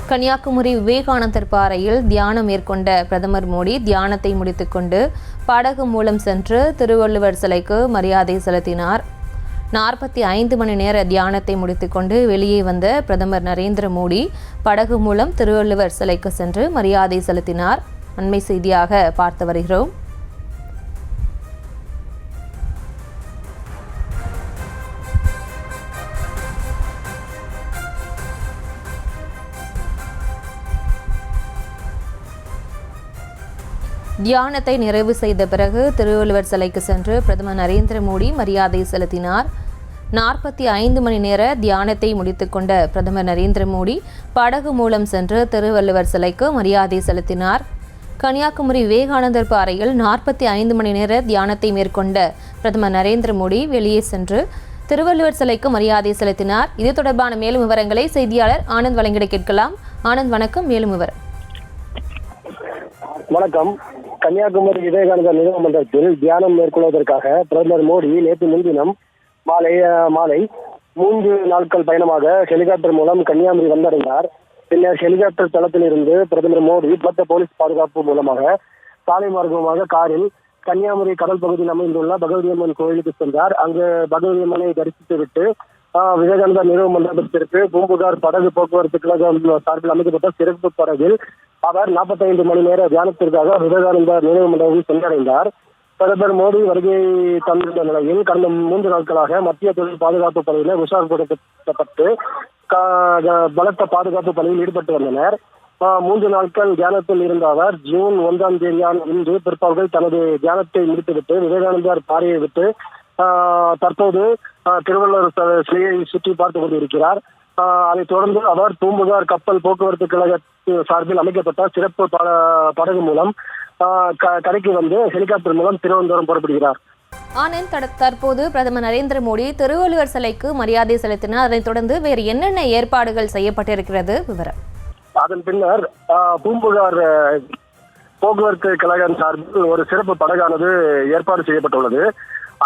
கன்னியாகுமரி விவேகானந்தர் பாறையில் தியானம் மேற்கொண்ட பிரதமர் மோடி தியானத்தை முடித்துக்கொண்டு படகு மூலம் சென்று திருவள்ளுவர் சிலைக்கு மரியாதை செலுத்தினார். 45 மணி நேர தியானத்தை முடித்துக்கொண்டு வெளியே வந்த பிரதமர் நரேந்திர மோடி படகு மூலம் திருவள்ளுவர் சிலைக்கு சென்று மரியாதை செலுத்தினார். அண்மை செய்தியாக பார்த்து வருகிறோம். தியானத்தை நிறைவு செய்த பிறகு திருவள்ளுவர் சிலைக்கு சென்று பிரதமர் நரேந்திர மோடி மரியாதை செலுத்தினார். 45 மணி நேர தியானத்தை முடித்துக்கொண்ட பிரதமர் நரேந்திர மோடி படகு மூலம் சென்று திருவள்ளுவர் சிலைக்கு மரியாதை செலுத்தினார். கன்னியாகுமரி விவேகானந்தர் பாறையில் 45 மணி நேர தியானத்தை மேற்கொண்ட பிரதமர் நரேந்திர மோடி வெளியே சென்று திருவள்ளுவர் சிலைக்கு மரியாதை செலுத்தினார். இது தொடர்பான மேலும் விவரங்களை செய்தியாளர் ஆனந்த் வழங்கிட கேட்கலாம். ஆனந்த், வணக்கம். மேலும் விவரம். வணக்கம். கன்னியாகுமரி விவேகானந்தர் நினைவு மண்டபத்தில் தியானம் மேற்கொள்வதற்காக பிரதமர் மோடி நேற்று முன்தினம் மாலை 3 நாட்கள் பயணமாக ஹெலிகாப்டர் மூலம் கன்னியாகுமரி வந்தடைந்தார். பின்னர் ஹெலிகாப்டர் தளத்தில் இருந்து பிரதமர் மோடி பலத்த போலீஸ் பாதுகாப்பு மூலமாக சாலை மார்க்கமாக காரில் கன்னியாகுமரி கடல் பகுதியில் அமைந்துள்ள பகவதி அம்மன் கோயிலுக்கு சென்றார். அங்கு பகவதி அம்மனை தரிசித்துவிட்டு விவேகானந்தர் நினைவு மண்டபத்திற்கு பூம்புகார் படகு போக்குவரத்து கழகம் சார்பில் அமைக்கப்பட்ட சிறப்பு படகில் அவர் 45 மணி நேர தியானத்திற்காக விவேகானந்தர் நினைவு மண்டபத்தில் சென்றடைந்தார். பிரதமர் மோடி வருகை தந்திருந்த நிலையில் கடந்த 3 நாட்களாக மத்திய தொழில் பாதுகாப்பு படையினர் உஷார்படுத்தப்பட்டு பலத்த பாதுகாப்பு பணியில் ஈடுபட்டு வந்தனர். 3 நாட்கள் தியானத்தில் இருந்த அவர் ஜூன் 1ஆம் தேதியான இன்று பிற்பகல் தனது தியானத்தை முடித்துவிட்டு விவேகானந்தர் பாறையை விட்டு தற்போது திருவள்ளுவர் சிலையை சுற்றி பார்த்துக் கொண்டிருக்கிறார். அதைத் தொடர்ந்து அவர் பூம்புகார் கப்பல் போக்குவரத்து கழக சார்பில் அமைக்கப்பட்ட சிறப்பு படகு மூலம் கரைக்கு வந்து ஹெலிகாப்டர் மூலம் திருவனந்தபுரம் புறப்படுகிறார். ஆனந்த், தற்போது பிரதமர் நரேந்திர மோடி திருவள்ளுவர் சிலைக்கு மரியாதை செலுத்தினார். அதைத் தொடர்ந்து வேறு என்னென்ன ஏற்பாடுகள் செய்யப்பட்டிருக்கிறது விவரம்? அதன் பின்னர் பூம்புகார் போக்குவரத்து கழகம் சார்பில் ஒரு சிறப்பு படகானது ஏற்பாடு செய்யப்பட்டுள்ளது.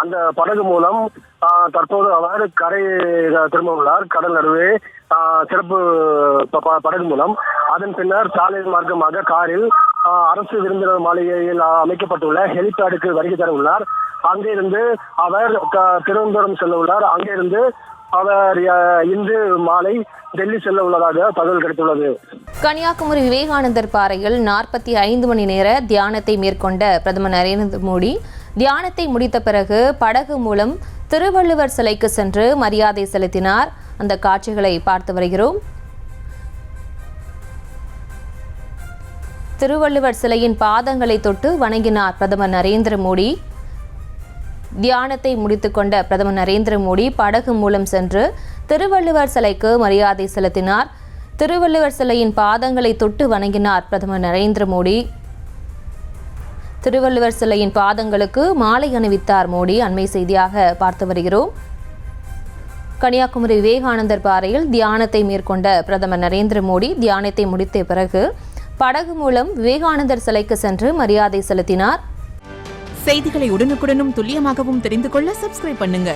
அந்த படகு மூலம் தற்போது அவர் கரை திரும்ப உள்ளார். கடல் நடுவே சிறப்பு படகு மூலம் அதன் பின்னர் சாலை மார்க்கமாக காரில் அரசு விருந்தினர் மாளிகையில் அமைக்கப்பட்டுள்ள ஹெலிபேடுக்கு வருகை தர உள்ளார். அங்கிருந்து அவர் திருவனந்தபுரம் செல்ல உள்ளார். அங்கிருந்து அவர் இன்று மாலை டெல்லி செல்ல உள்ளதாக தகவல் கிடைத்துள்ளது. கன்னியாகுமரி விவேகானந்தர் பாறையில் 45 மணி நேர தியானத்தை மேற்கொண்ட பிரதமர் நரேந்திர மோடி தியானத்தை முடித்த பிறகு படகு மூலம் திருவள்ளுவர் சிலைக்கு சென்று மரியாதை செலுத்தினார். அந்த காட்சிகளை பார்த்து வருகிறோம். திருவள்ளுவர் சிலையின் பாதங்களை தொட்டு வணங்கினார் பிரதமர் நரேந்திர மோடி. தியானத்தை முடித்துக்கொண்ட பிரதமர் நரேந்திர மோடி படகு மூலம் சென்று திருவள்ளுவர் சிலைக்கு மரியாதை செலுத்தினார். திருவள்ளுவர் சிலையின் பாதங்களை தொட்டு வணங்கினார் பிரதமர் நரேந்திர மோடி. திருவள்ளுவர் சிலையின் பாதங்களுக்கு மாலை அணிவித்தார் மோடி. அண்மை செய்தியாக பார்த்து வருகிறோம். கன்னியாகுமரி விவேகானந்தர் பாறையில் தியானத்தை மேற்கொண்ட பிரதமர் நரேந்திர மோடி தியானத்தை முடித்த பிறகு படகு மூலம் விவேகானந்தர் சிலைக்கு சென்று மரியாதை செலுத்தினார். செய்திகளை உடனுக்குடனும் துல்லியமாகவும் தெரிந்து கொள்ள சப்ஸ்கிரைப் பண்ணுங்க.